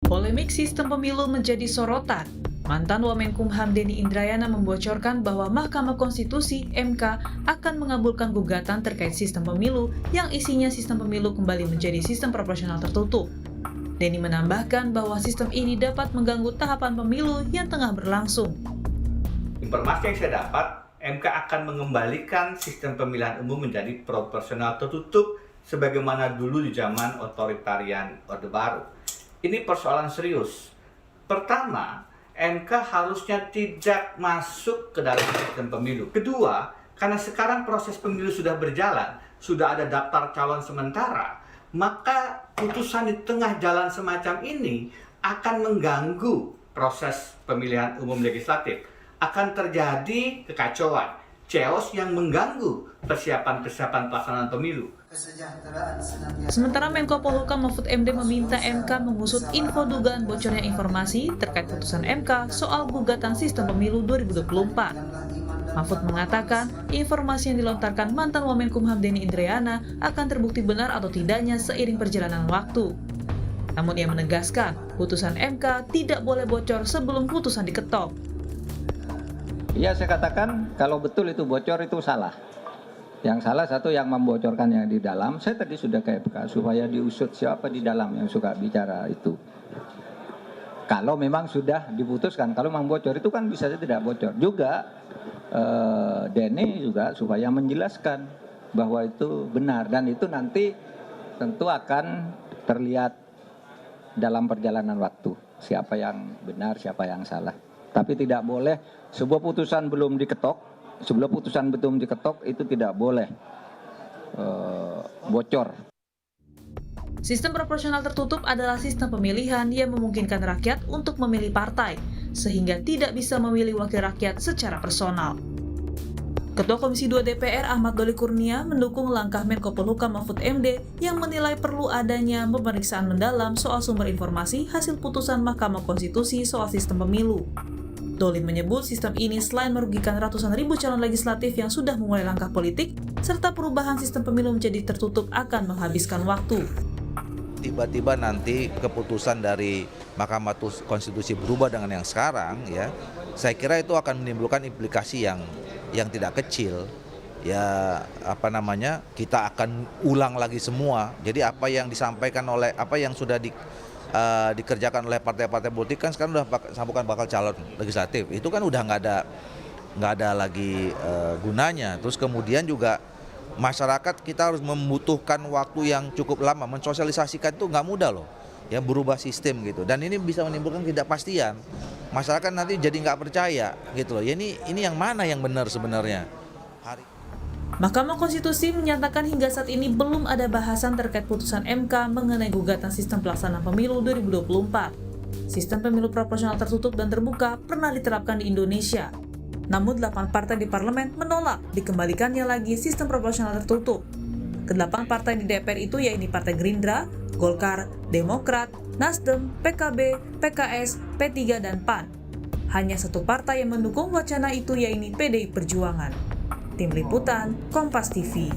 Polemik sistem pemilu menjadi sorotan. Mantan Wamenkumham Denny Indrayana membocorkan bahwa Mahkamah Konstitusi (MK) akan mengabulkan gugatan terkait sistem pemilu yang isinya sistem pemilu kembali menjadi sistem proporsional tertutup. Denny menambahkan bahwa sistem ini dapat mengganggu tahapan pemilu yang tengah berlangsung. Informasi yang saya dapat, MK akan mengembalikan sistem pemilihan umum menjadi proporsional tertutup sebagaimana dulu di zaman otoritarian Orde Baru. Ini persoalan serius. Pertama, MK harusnya tidak masuk ke dalam sistem pemilu. Kedua, karena sekarang proses pemilu sudah berjalan, sudah ada daftar calon sementara, maka putusan di tengah jalan semacam ini akan mengganggu proses pemilihan umum legislatif. Akan terjadi kekacauan, chaos yang mengganggu persiapan pelaksanaan pemilu. Sementara Menko Polhukam Mahfud MD meminta MK mengusut info dugaan bocornya informasi terkait putusan MK soal gugatan sistem pemilu 2024. Mahfud mengatakan informasi yang dilontarkan mantan Wamenkumham Denny Indrayana akan terbukti benar atau tidaknya seiring perjalanan waktu. Namun ia menegaskan putusan MK tidak boleh bocor sebelum putusan diketok. Ya, saya katakan kalau betul itu bocor itu salah. Yang salah satu yang membocorkan yang di dalam. Saya tadi sudah ke MK supaya diusut siapa di dalam yang suka bicara itu. Kalau memang sudah diputuskan, kalau memang bocor itu kan bisa saja tidak bocor. Juga Denny juga supaya menjelaskan bahwa itu benar. Dan itu nanti tentu akan terlihat dalam perjalanan waktu. Siapa yang benar, siapa yang salah. Tapi tidak boleh sebuah putusan belum diketok. Sebelum putusan betul diketok itu tidak boleh bocor. Sistem proporsional tertutup adalah sistem pemilihan yang memungkinkan rakyat untuk memilih partai, sehingga tidak bisa memilih wakil rakyat secara personal. Ketua Komisi 2 DPR Ahmad Doli Kurnia mendukung langkah Menko Polhukam Mahfud MD yang menilai perlu adanya pemeriksaan mendalam soal sumber informasi hasil putusan Mahkamah Konstitusi soal sistem pemilu. Doli menyebut sistem ini selain merugikan ratusan ribu calon legislatif yang sudah memulai langkah politik, serta perubahan sistem pemilu menjadi tertutup akan menghabiskan waktu. Tiba-tiba nanti keputusan dari Mahkamah Konstitusi berubah dengan yang sekarang, ya, saya kira itu akan menimbulkan implikasi yang tidak kecil. Ya, kita akan ulang lagi semua. Jadi apa yang disampaikan oleh apa yang sudah dikerjakan oleh partai-partai politik kan sekarang bukan bakal calon legislatif, itu kan udah nggak ada lagi gunanya. Terus kemudian juga masyarakat kita harus membutuhkan waktu yang cukup lama mensosialisasikan, itu nggak mudah loh ya, berubah sistem gitu, dan ini bisa menimbulkan ketidakpastian. Masyarakat nanti jadi nggak percaya gitu loh ya, ini yang mana yang benar sebenarnya. Mahkamah Konstitusi menyatakan hingga saat ini belum ada bahasan terkait putusan MK mengenai gugatan sistem pelaksanaan pemilu 2024. Sistem pemilu proporsional tertutup dan terbuka pernah diterapkan di Indonesia. Namun 8 partai di parlemen menolak dikembalikannya lagi sistem proporsional tertutup. Ke-8 partai di DPR itu yaitu Partai Gerindra, Golkar, Demokrat, Nasdem, PKB, PKS, P3, dan PAN. Hanya satu partai yang mendukung wacana itu yaitu PDI Perjuangan. Tim Liputan, Kompas TV.